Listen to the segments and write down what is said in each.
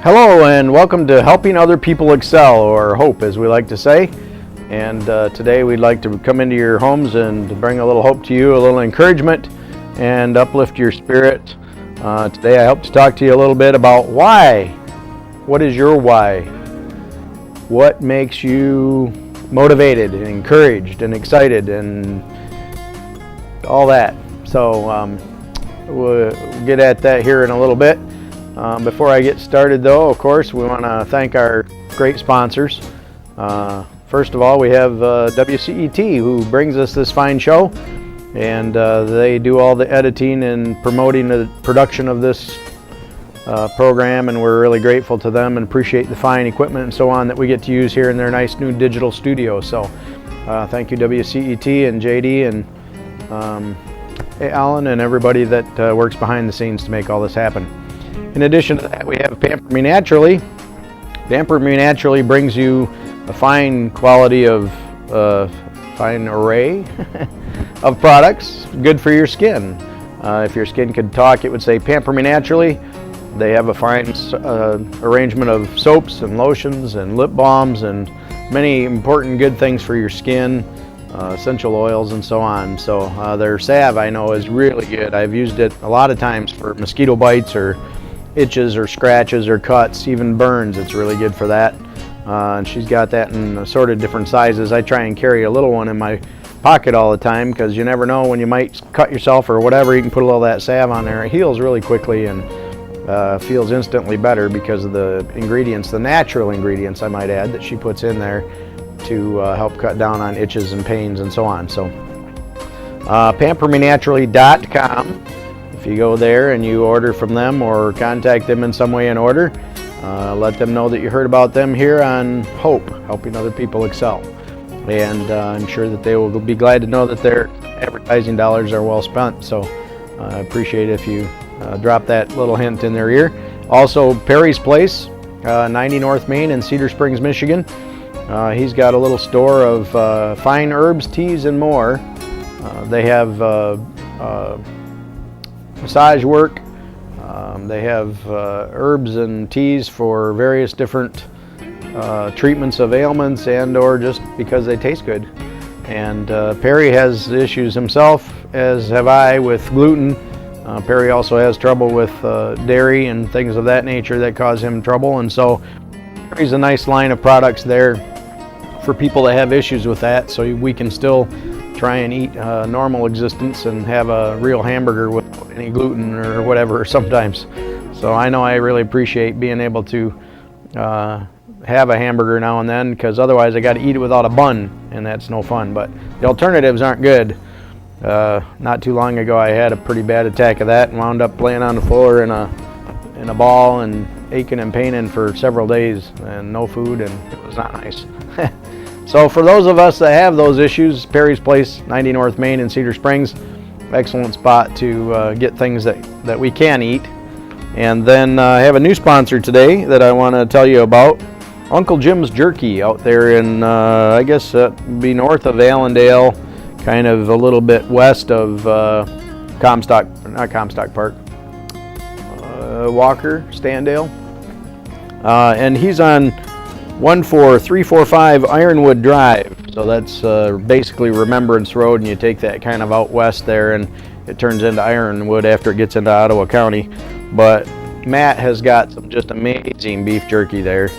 Hello and welcome to Helping Other People Excel, or HOPE as we like to say. And today we'd like to come into your homes and bring a little hope to you, a little encouragement, and uplift your spirit. Today I hope to talk to you a little bit about why. What is your why? What makes you motivated and encouraged and excited and all that? So we'll get at that here in a little bit. Before I get started though, of course, we want to thank our great sponsors. First of all, we have WCET, who brings us this fine show, and they do all the editing and promoting the production of this program, and we're really grateful to them and appreciate the fine equipment and so on that we get to use here in their nice new digital studio. So thank you, WCET and JD and Alan and everybody that works behind the scenes to make all this happen. In addition to that, we have Pamper Me Naturally. Pamper Me Naturally brings you a fine quality of, fine array of products, good for your skin. If your skin could talk, it would say Pamper Me Naturally. They have a fine arrangement of soaps and lotions and lip balms and many important good things for your skin, essential oils and so on. So their salve, I know, is really good. I've used it a lot of times for mosquito bites or itches or scratches or cuts, even burns. It's really good for that. And she's got that in assorted different sizes. I try and carry a little one in my pocket all the time because you never know when you might cut yourself or whatever. You can put a little of that salve on there. It heals really quickly and feels instantly better because of the ingredients, the natural ingredients I might add, that she puts in there to help cut down on itches and pains and so on. So pampermenaturally.com. If you go there and you order from them or contact them in some way and order, let them know that you heard about them here on HOPE, Helping Other People Excel. And I'm sure that they will be glad to know that their advertising dollars are well spent. So I appreciate if you drop that little hint in their ear. Also, Perry's Place, 90 North Main in Cedar Springs, Michigan. He's got a little store of fine herbs, teas, and more. They have massage work. They have herbs and teas for various different treatments of ailments and or just because they taste good. And Perry has issues himself, as have I, with gluten. Perry also has trouble with dairy and things of that nature that cause him trouble, and so Perry's a nice line of products there for people that have issues with that, so we can still try and eat a normal existence and have a real hamburger without any gluten or whatever sometimes. So I know I really appreciate being able to have a hamburger now and then, because otherwise I got to eat it without a bun, and that's no fun. But the alternatives aren't good. Not too long ago I had a pretty bad attack of that and wound up laying on the floor in a ball and aching and paining for several days and no food, and it was not nice. So for those of us that have those issues, Perry's Place, 90 North Main in Cedar Springs, excellent spot to get things that we can eat. And then I have a new sponsor today that I want to tell you about, Uncle Jim's Jerky, out there in, I guess be north of Allendale, kind of a little bit west of Walker, Standale. And he's on 14345 Ironwood Drive. So that's basically Remembrance Road, and you take that kind of out west there and it turns into Ironwood after it gets into Ottawa County. But Matt has got some just amazing beef jerky there.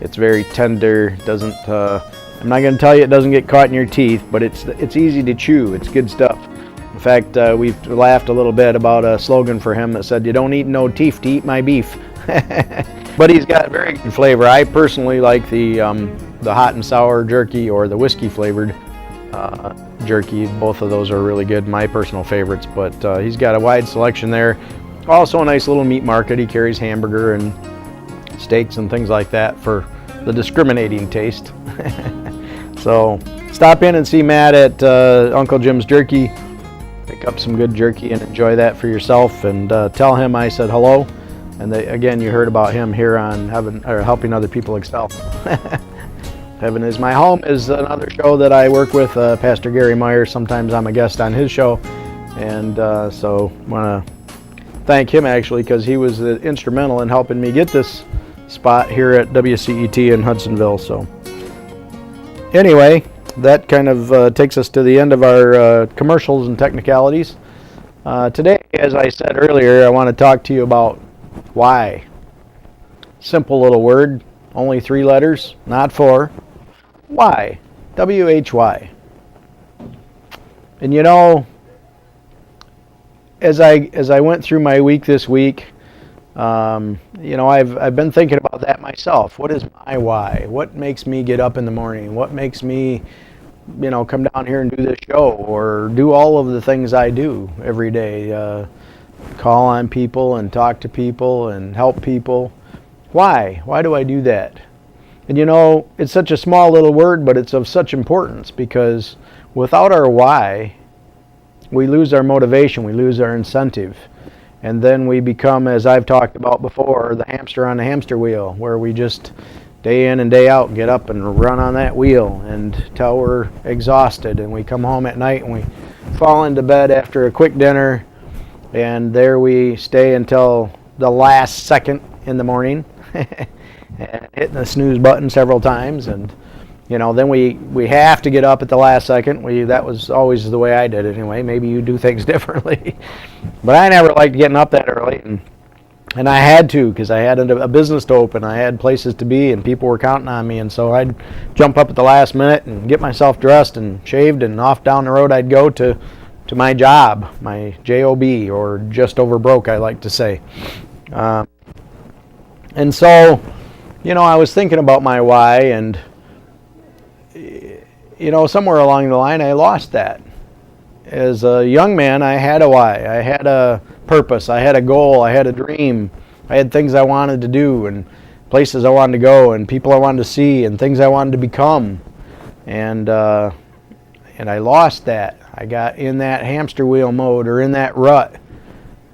It's very tender, doesn't I'm not going to tell you it doesn't get caught in your teeth, but it's easy to chew. It's good stuff. In fact, we've laughed a little bit about a slogan for him that said, "You don't eat no teeth to eat my beef." But he's got very good flavor. I personally like the hot and sour jerky or the whiskey flavored jerky. Both of those are really good, my personal favorites. But he's got a wide selection there. Also a nice little meat market. He carries hamburger and steaks and things like that for the discriminating taste. So stop in and see Matt at Uncle Jim's Jerky. Pick up some good jerky and enjoy that for yourself, and tell him I said hello. And again, you heard about him here on Helping Other People Excel. Heaven is My Home is another show that I work with, Pastor Gary Meyer. Sometimes I'm a guest on his show, and so I want to thank him actually, because he was instrumental in helping me get this spot here at WCET in Hudsonville. So anyway, that kind of takes us to the end of our commercials and technicalities. Today, as I said earlier, I want to talk to you about why. Simple little word, only 3 letters, not 4. Why? W-H-Y. And you know, as I went through my week this week, you know, I've been thinking about that myself. What is my why? What makes me get up in the morning? What makes me, you know, come down here and do this show or do all of the things I do every day? Call on people and talk to people and help people. Why? Why do I do that? And you know, it's such a small little word, but it's of such importance, because without our why, we lose our motivation, we lose our incentive. And then we become, as I've talked about before, the hamster on the hamster wheel, where we just day in and day out get up and run on that wheel until we're exhausted, and we come home at night and we fall into bed after a quick dinner, and there we stay until the last second in the morning and hitting the snooze button several times. And you know, then we have to get up at the last second. That was always the way I did it anyway. Maybe you do things differently. But I never liked getting up that early. And I had to, because I had a business to open. I had places to be, and people were counting on me. And so I'd jump up at the last minute and get myself dressed and shaved, and off down the road I'd go to my job, my J-O-B, or just over broke, I like to say. And so, you know, I was thinking about my why, and you know, somewhere along the line I lost that. As a young man, I had a why. I had a purpose. I had a goal. I had a dream. I had things I wanted to do, and places I wanted to go, and people I wanted to see, and things I wanted to become. And I lost that. I got in that hamster wheel mode, or in that rut,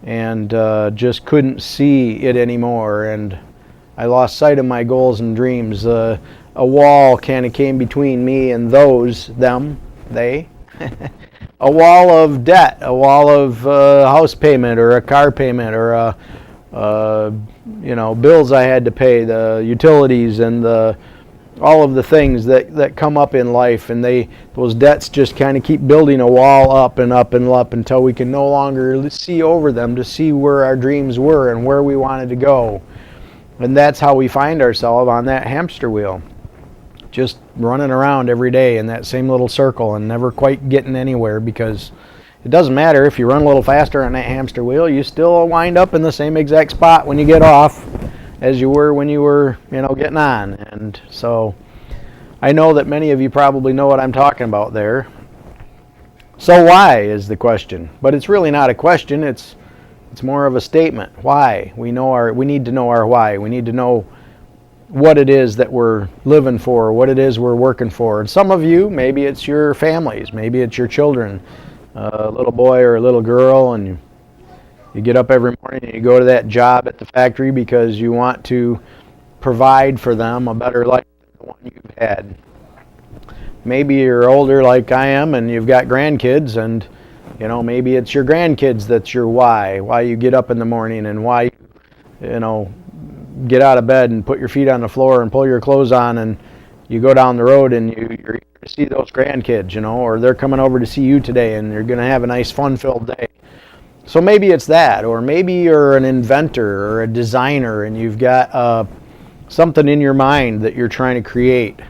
and just couldn't see it anymore. And I lost sight of my goals and dreams. A wall kind of came between me and they. A wall of debt, a wall of house payment, or a car payment, or you know, bills I had to pay, the utilities, and all of the things that come up in life, and those debts just kind of keep building a wall up and up and up until we can no longer see over them to see where our dreams were and where we wanted to go. And that's how we find ourselves on that hamster wheel, just running around every day in that same little circle and never quite getting anywhere, because it doesn't matter if you run a little faster on that hamster wheel, you still wind up in the same exact spot when you get off as you were when you were, you know, getting on. And so I know that many of you probably know what I'm talking about there. So why is the question? But it's really not a question, it's more of a statement. Why? We need to know our why. We need to know what it is that we're living for, what it is we're working for. And some of you, maybe it's your families, maybe it's your children, a little boy or a little girl, and you get up every morning and you go to that job at the factory because you want to provide for them a better life than the one you've had. Maybe you're older like I am and you've got grandkids, and you know, maybe it's your grandkids that's your why you get up in the morning, and why you know, get out of bed and put your feet on the floor and pull your clothes on, and you go down the road and you're here to see those grandkids, you know, or they're coming over to see you today and you're going to have a nice fun-filled day. So maybe it's that, or maybe you're an inventor or a designer and you've got something in your mind that you're trying to create.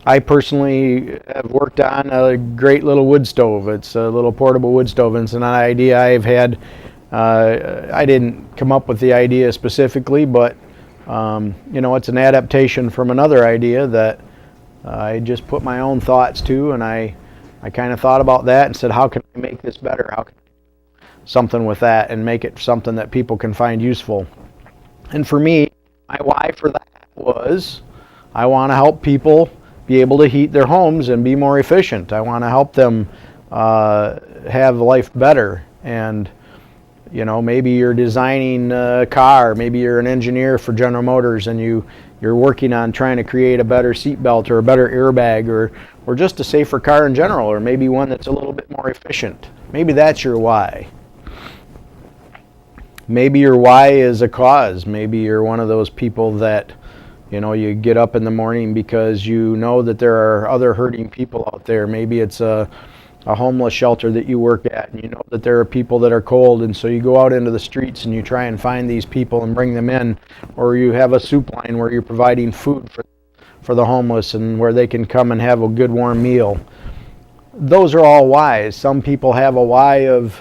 I personally have worked on a great little wood stove. It's a little portable wood stove, and it's an idea I've had. I didn't come up with the idea specifically, but you know, it's an adaptation from another idea that I just put my own thoughts to, and I kind of thought about that and said, how can I make this better? How can I do something with that and make it something that people can find useful? And for me, my why for that was, I want to help people be able to heat their homes and be more efficient. I want to help them have life better. And you know, maybe you're designing a car, maybe you're an engineer for General Motors, and you're working on trying to create a better seatbelt or a better airbag, or just a safer car in general, or maybe one that's a little bit more efficient. Maybe that's your why. Maybe your why is a cause. Maybe you're one of those people that, you get up in the morning because you know that there are other hurting people out there. Maybe it's a homeless shelter that you work at, and you know that there are people that are cold, and so you go out into the streets and you try and find these people and bring them in. Or you have a soup line where you're providing food for the homeless and where they can come and have a good warm meal. Those are all whys. Some people have a why of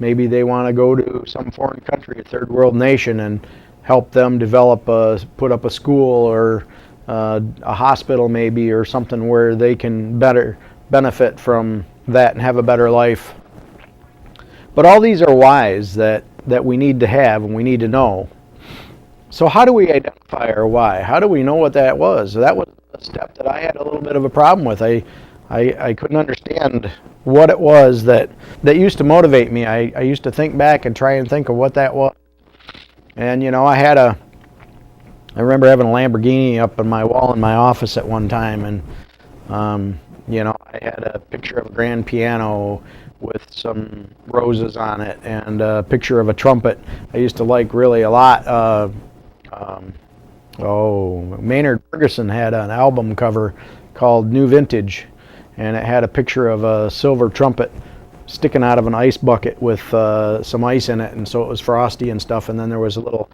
maybe they want to go to some foreign country, a third world nation, and help them put up a school or a hospital maybe, or something where they can better benefit from that and have a better life. But all these are whys that we need to have and we need to know. So how do we identify our why? How do we know what that was? That was a step that I had a little bit of a problem with. I couldn't understand what it was that used to motivate me. I used to think back and try and think of what that was. And I remember having a Lamborghini up on my wall in my office at one time, and I had a picture of a grand piano with some roses on it, and a picture of a trumpet I used to like really a lot. Maynard Ferguson had an album cover called New Vintage, and it had a picture of a silver trumpet sticking out of an ice bucket with some ice in it, and so it was frosty and stuff. And then there was a little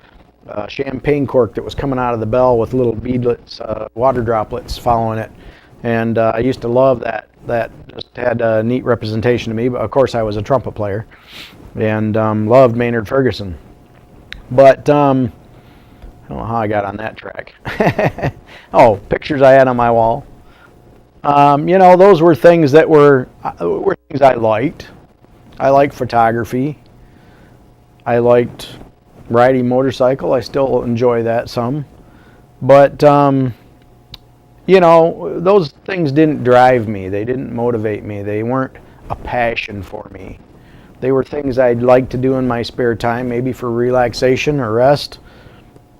champagne cork that was coming out of the bell with little beadlets, water droplets following it. And I used to love that. That just had a neat representation to me. But of course, I was a trumpet player and loved Maynard Ferguson. But I don't know how I got on that track. Pictures I had on my wall. Those were things that were things I liked. I liked photography. I liked riding motorcycle. I still enjoy that some. But those things didn't drive me. They didn't motivate me. They weren't a passion for me. They were things I'd like to do in my spare time, maybe for relaxation or rest,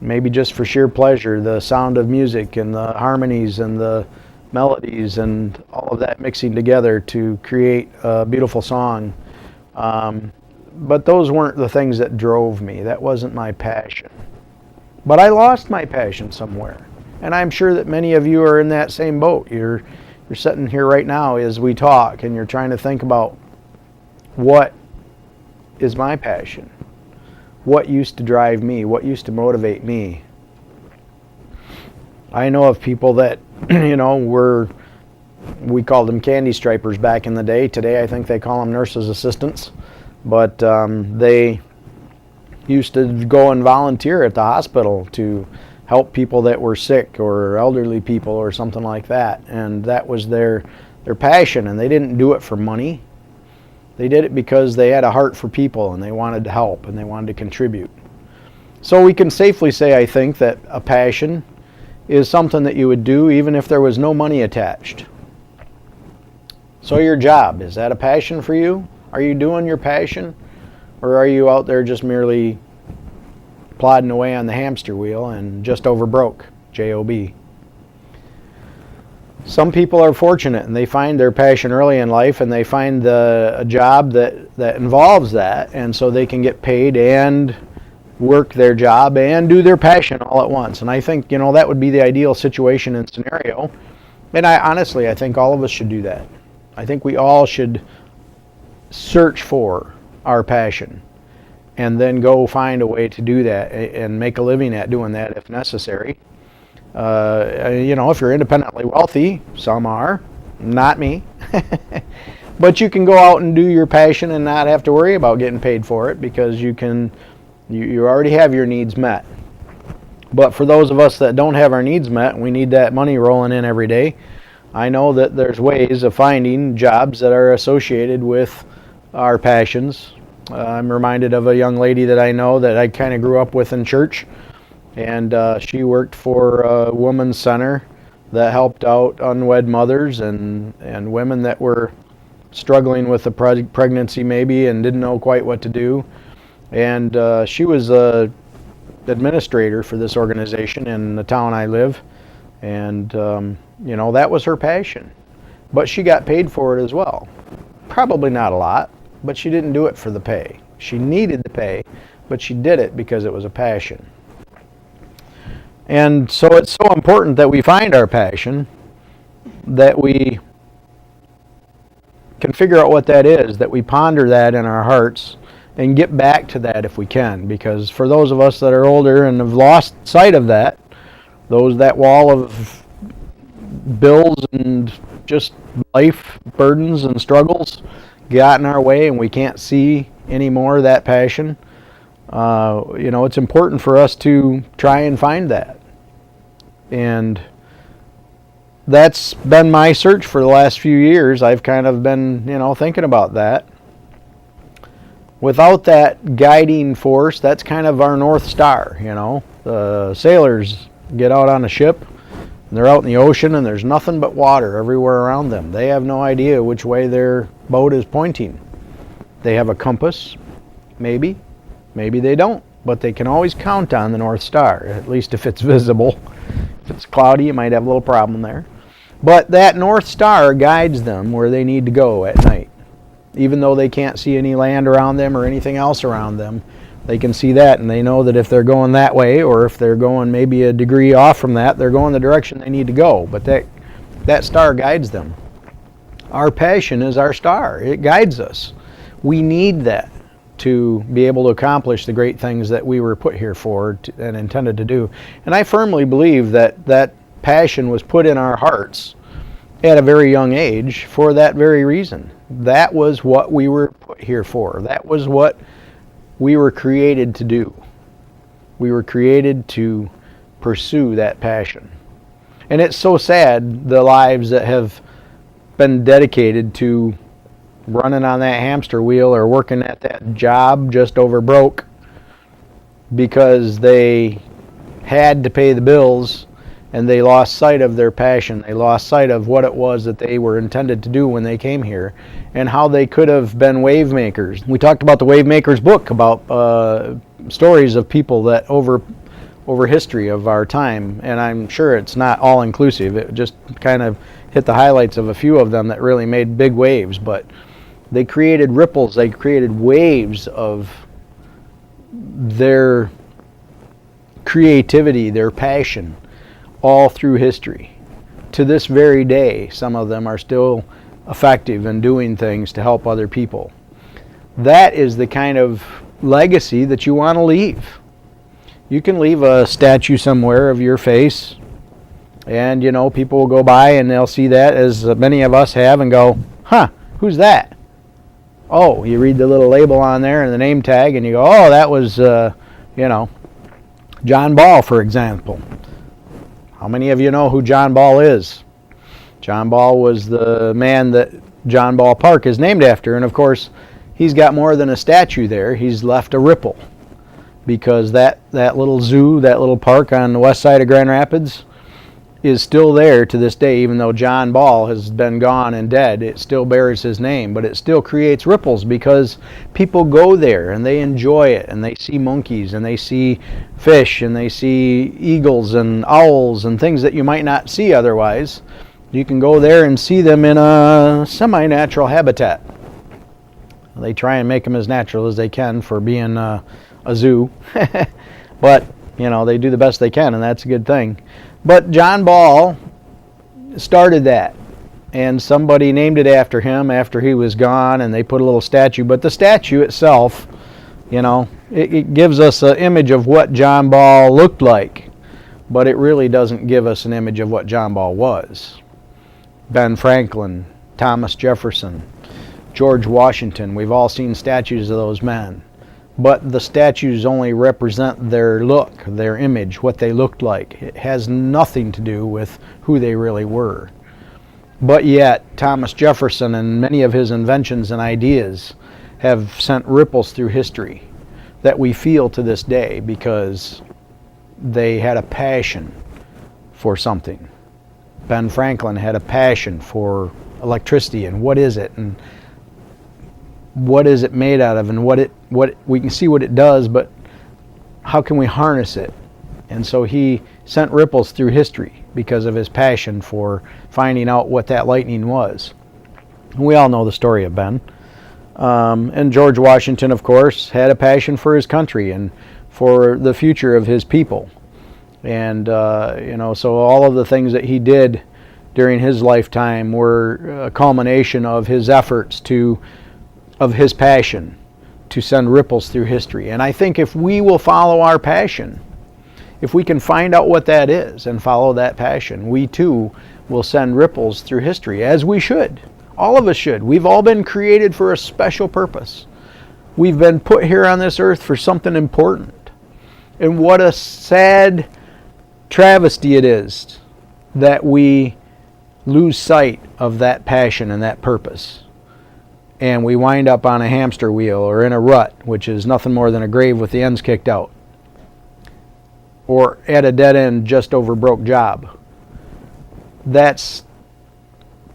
maybe just for sheer pleasure. The sound of music and the harmonies and the melodies and all of that mixing together to create a beautiful song. But those weren't the things that drove me. That wasn't my passion. But I lost my passion somewhere. And I'm sure that many of you are in that same boat. You're sitting here right now as we talk, and you're trying to think about, what is my passion? What used to drive me? What used to motivate me? I know of people that, we called them candy stripers back in the day. Today I think they call them nurses' assistants. But they used to go and volunteer at the hospital to help people that were sick or elderly people or something like that. And that was their passion, and they didn't do it for money. They did it because they had a heart for people and they wanted to help and they wanted to contribute. So we can safely say, I think, that a passion is something that you would do even if there was no money attached. So your job, is that a passion for you? Are you doing your passion? Or are you out there just merely plodding away on the hamster wheel and just over broke? J-O-B. Some people are fortunate and they find their passion early in life, and they find a job that involves that, and so they can get paid and work their job and do their passion all at once. And I think, that would be the ideal situation and scenario. And I think all of us should do that. I think we all should search for our passion and then go find a way to do that and make a living at doing that if necessary. If you're independently wealthy, some are, not me. But you can go out and do your passion and not have to worry about getting paid for it, because you already have your needs met. But for those of us that don't have our needs met, and we need that money rolling in every day, I know that there's ways of finding jobs that are associated with our passions. I'm reminded of a young lady that I know that I kind of grew up with in church, and she worked for a women's center that helped out unwed mothers and women that were struggling with a pregnancy maybe and didn't know quite what to do. And she was a administrator for this organization in the town I live, and that was her passion. But she got paid for it as well. Probably not a lot, but she didn't do it for the pay. She needed to pay, but she did it because it was a passion. And so it's so important that we find our passion, that we can figure out what that is, that we ponder that in our hearts and get back to that if we can. Because for those of us that are older and have lost sight of that, that wall of bills and just life burdens and struggles got in our way and we can't see anymore that passion, it's important for us to try and find that. And that's been my search for the last few years. I've kind of been, thinking about that. Without that guiding force, that's kind of our North Star, The sailors get out on a ship, and they're out in the ocean, and there's nothing but water everywhere around them. They have no idea which way their boat is pointing. They have a compass, maybe they don't, but they can always count on the North Star, at least if it's visible. If it's cloudy, you might have a little problem there. But that North Star guides them where they need to go at night. Even though they can't see any land around them or anything else around them, they can see that, and they know that if they're going that way, or if they're going maybe a degree off from that, they're going the direction they need to go. But that star guides them. Our passion is our star. It guides us. We need that to be able to accomplish the great things that we were put here for and intended to do. And I firmly believe that passion was put in our hearts at a very young age for that very reason. That was what we were put here for. That was what we were created to do. We were created to pursue that passion. And it's so sad, the lives that have been dedicated to running on that hamster wheel or working at that job just over broke because they had to pay the bills and they lost sight of their passion. They lost sight of what it was that they were intended to do when they came here and how they could have been wave makers. We talked about the Wave Makers book, about stories of people that over history of our time, and I'm sure it's not all inclusive. It just kind of hit the highlights of a few of them that really made big waves, but they created ripples, they created waves of their creativity, their passion, all through history. To this very day, some of them are still effective in doing things to help other people. That is the kind of legacy that you want to leave. You can leave a statue somewhere of your face, and people will go by and they'll see that, as many of us have, and go, huh, who's that? Oh, you read the little label on there and the name tag, and you go, oh, that was John Ball, for example. How many of you know who John Ball is? John Ball was the man that John Ball Park is named after, and of course he's got more than a statue there. He's left a ripple, because that little zoo, that little park on the west side of Grand Rapids is still there to this day. Even though John Ball has been gone and dead, it still bears his name, but it still creates ripples because people go there and they enjoy it, and they see monkeys and they see fish and they see eagles and owls and things that you might not see otherwise. You can go there and see them in a semi-natural habitat. They try and make them as natural as they can for being a zoo, but they do the best they can, and that's a good thing. But John Ball started that, and somebody named it after him after he was gone, and they put a little statue. But the statue itself, it gives us an image of what John Ball looked like, but it really doesn't give us an image of what John Ball was. Ben Franklin, Thomas Jefferson, George Washington, we've all seen statues of those men. But the statues only represent their look, their image, what they looked like. It has nothing to do with who they really were. But yet, Thomas Jefferson and many of his inventions and ideas have sent ripples through history that we feel to this day because they had a passion for something. Ben Franklin had a passion for electricity and what is it, and what is it made out of, and what we can see what it does, but how can we harness it? And so he sent ripples through history because of his passion for finding out what that lightning was. We all know the story of Ben. And George Washington, of course, had a passion for his country and for the future of his people. And, so all of the things that he did during his lifetime were a culmination of his efforts of his passion to send ripples through history. And I think if we will follow our passion, if we can find out what that is and follow that passion, we too will send ripples through history, as we should. All of us should. We've all been created for a special purpose. We've been put here on this earth for something important. And what a sad travesty it is that we lose sight of that passion and that purpose. And we wind up on a hamster wheel or in a rut, which is nothing more than a grave with the ends kicked out. Or at a dead end, just over broke job. That's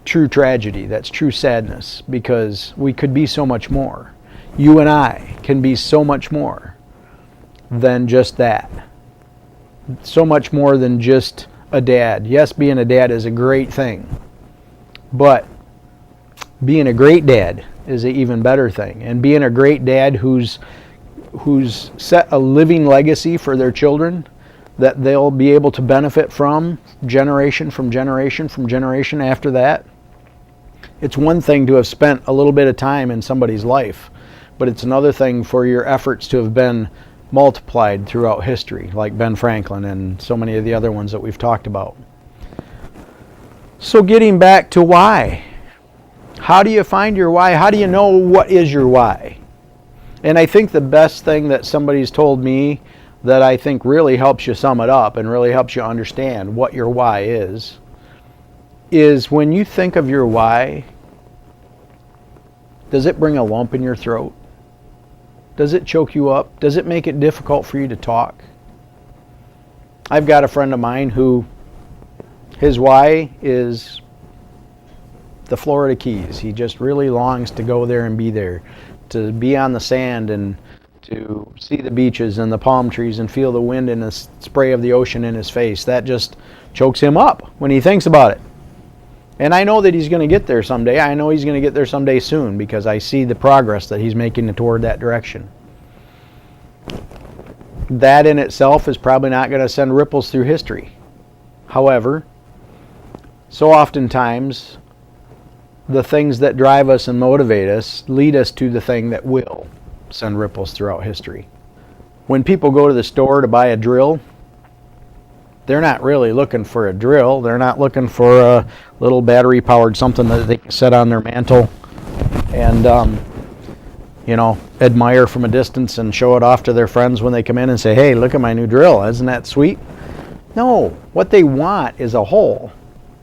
true tragedy. That's true sadness, because we could be so much more. You and I can be so much more than just that. So much more than just a dad. Yes, being a dad is a great thing, but being a great dad is an even better thing. And being a great dad who's set a living legacy for their children that they'll be able to benefit from generation from generation from generation after that. It's one thing to have spent a little bit of time in somebody's life, but it's another thing for your efforts to have been multiplied throughout history, like Ben Franklin and so many of the other ones that we've talked about. So getting back to why. How do you find your why? How do you know what is your why? And I think the best thing that somebody's told me that I think really helps you sum it up and really helps you understand what your why is when you think of your why, does it bring a lump in your throat? Does it choke you up? Does it make it difficult for you to talk? I've got a friend of mine who his why is the Florida Keys. He just really longs to go there and be there, to be on the sand and to see the beaches and the palm trees and feel the wind and the spray of the ocean in his face. That just chokes him up when he thinks about it. And I know that he's going to get there someday. I know he's going to get there someday soon, because I see the progress that he's making toward that direction. That in itself is probably not going to send ripples through history. However, so oftentimes the things that drive us and motivate us lead us to the thing that will send ripples throughout history. When people go to the store to buy a drill, they're not really looking for a drill. They're not looking for a little battery-powered something that they can set on their mantle and, admire from a distance and show it off to their friends when they come in and say, hey, look at my new drill. Isn't that sweet? No. What they want is a hole.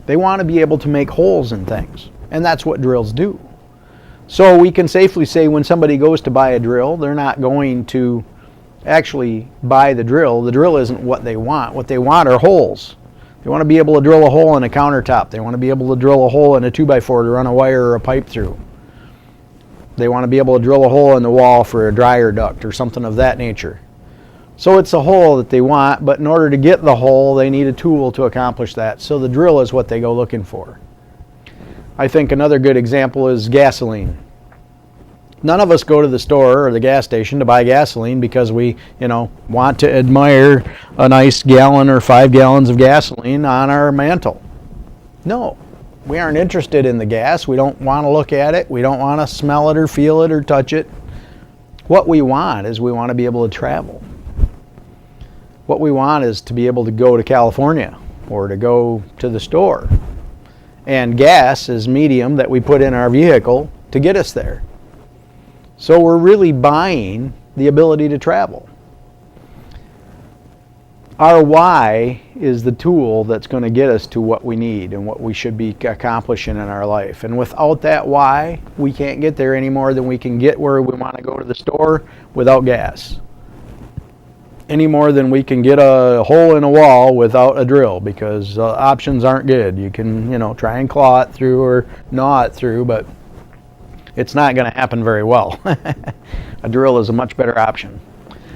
They want to be able to make holes in things. And that's what drills do. So we can safely say when somebody goes to buy a drill, they're not going to actually buy the drill. The drill isn't what they want. What they want are holes. They want to be able to drill a hole in a countertop. They want to be able to drill a hole in a 2x4 to run a wire or a pipe through. They want to be able to drill a hole in the wall for a dryer duct or something of that nature. So it's a hole that they want, but in order to get the hole, they need a tool to accomplish that. So the drill is what they go looking for. I think another good example is gasoline. None of us go to the store or the gas station to buy gasoline because we, want to admire a nice gallon or 5 gallons of gasoline on our mantle. No, we aren't interested in the gas. We don't want to look at it. We don't want to smell it or feel it or touch it. What we want is we want to be able to travel. What we want is to be able to go to California or to go to the store. And gas is medium that we put in our vehicle to get us there. So we're really buying the ability to travel. Our why is the tool that's going to get us to what we need and what we should be accomplishing in our life. And without that why, we can't get there any more than we can get where we want to go to the store without gas. Any more than we can get a hole in a wall without a drill, because options aren't good. You can, try and claw it through or gnaw it through, but it's not going to happen very well. A drill is a much better option.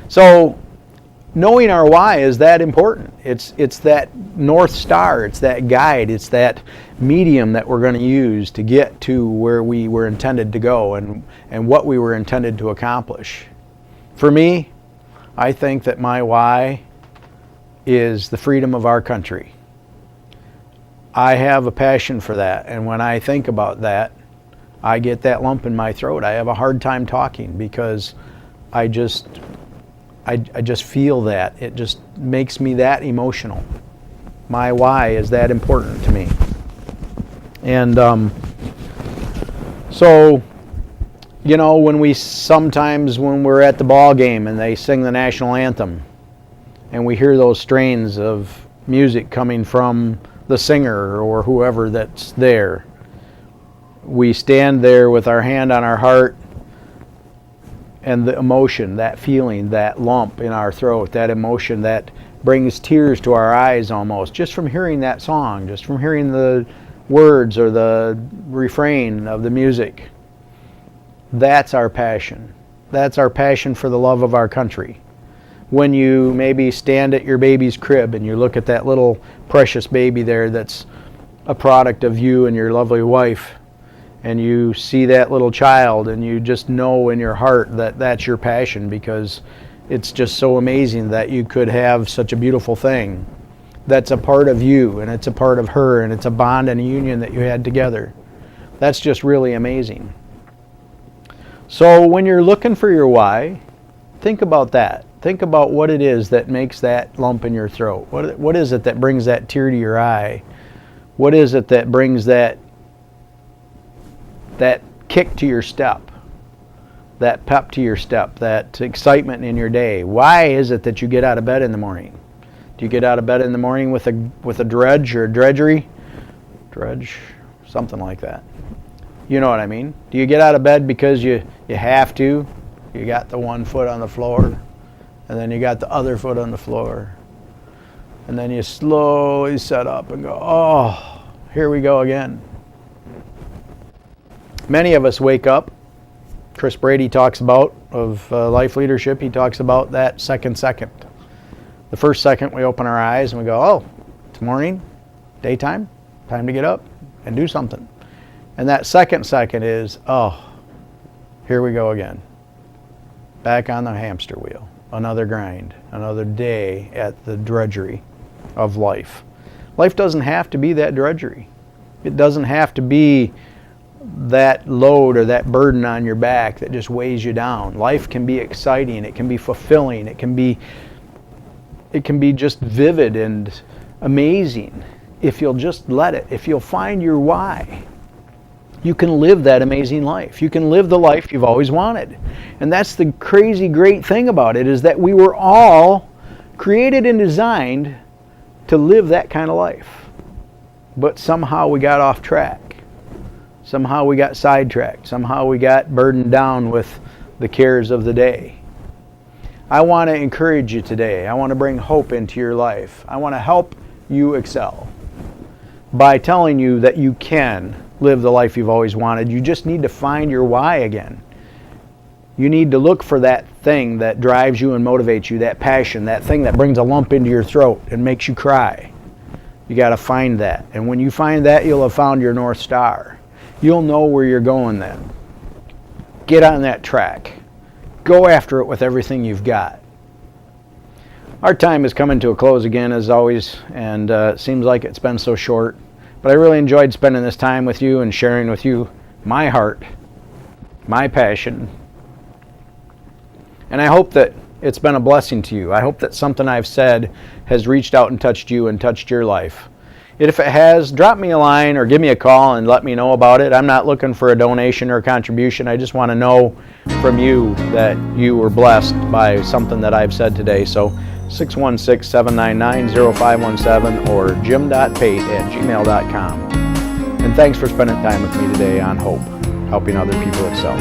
So knowing our why is that important. It's that North Star, it's that guide, it's that medium that we're going to use to get to where we were intended to go and what we were intended to accomplish. For me, I think that my why is the freedom of our country. I have a passion for that, and when I think about that, I get that lump in my throat. I have a hard time talking because I just feel that. It just makes me that emotional. My why is that important to me. And so, you know, when we're at the ball game and they sing the national anthem and we hear those strains of music coming from the singer or whoever that's there, we stand there with our hand on our heart, and the emotion, that feeling, that lump in our throat, that emotion that brings tears to our eyes almost, just from hearing that song, just from hearing the words or the refrain of the music. That's our passion. That's our passion for the love of our country. When you maybe stand at your baby's crib and you look at that little precious baby there that's a product of you and your lovely wife, and you see that little child and you just know in your heart that that's your passion, because it's just so amazing that you could have such a beautiful thing that's a part of you and it's a part of her and it's a bond and a union that you had together. That's just really amazing. So when you're looking for your why, think about that. Think about what it is that makes that lump in your throat. What is it that brings that tear to your eye? What is it that brings that kick to your step, that pep to your step, that excitement in your day? Why is it that you get out of bed in the morning? Do you get out of bed in the morning with a dredge or a drudgery? Dredge, something like that. You know what I mean? Do you get out of bed because you have to? You got the one foot on the floor, and then you got the other foot on the floor, and then you slowly set up and go, oh, here we go again. Many of us wake up. Chris Brady talks about, of life leadership, he talks about that second. The first second we open our eyes and we go, oh, it's morning, daytime, time to get up and do something. And that second is, oh, here we go again. Back on the hamster wheel. Another grind, another day at the drudgery of life. Life doesn't have to be that drudgery. It doesn't have to be that load or that burden on your back that just weighs you down. Life can be exciting, it can be fulfilling, it can be just vivid and amazing if you'll just let it. If you'll find your why, you can live that amazing life. You can live the life you've always wanted. And that's the crazy great thing about it, is that we were all created and designed to live that kind of life. But somehow we got off track. Somehow we got sidetracked. Somehow we got burdened down with the cares of the day. I want to encourage you today. I want to bring hope into your life. I want to help you excel by telling you that you can live the life you've always wanted. You just need to find your why again. You need to look for that thing that drives you and motivates you, that passion, that thing that brings a lump into your throat and makes you cry. You got to find that. And when you find that, you'll have found your North Star. You'll know where you're going then. Get on that track. Go after it with everything you've got. Our time is coming to a close again, as always, and it seems like it's been so short. But I really enjoyed spending this time with you and sharing with you my heart, my passion. And I hope that it's been a blessing to you. I hope that something I've said has reached out and touched you and touched your life. If it has, drop me a line or give me a call and let me know about it. I'm not looking for a donation or a contribution. I just want to know from you that you were blessed by something that I've said today. So 616-799-0517 or jim.pate@gmail.com. And thanks for spending time with me today on Hope, helping other people excel.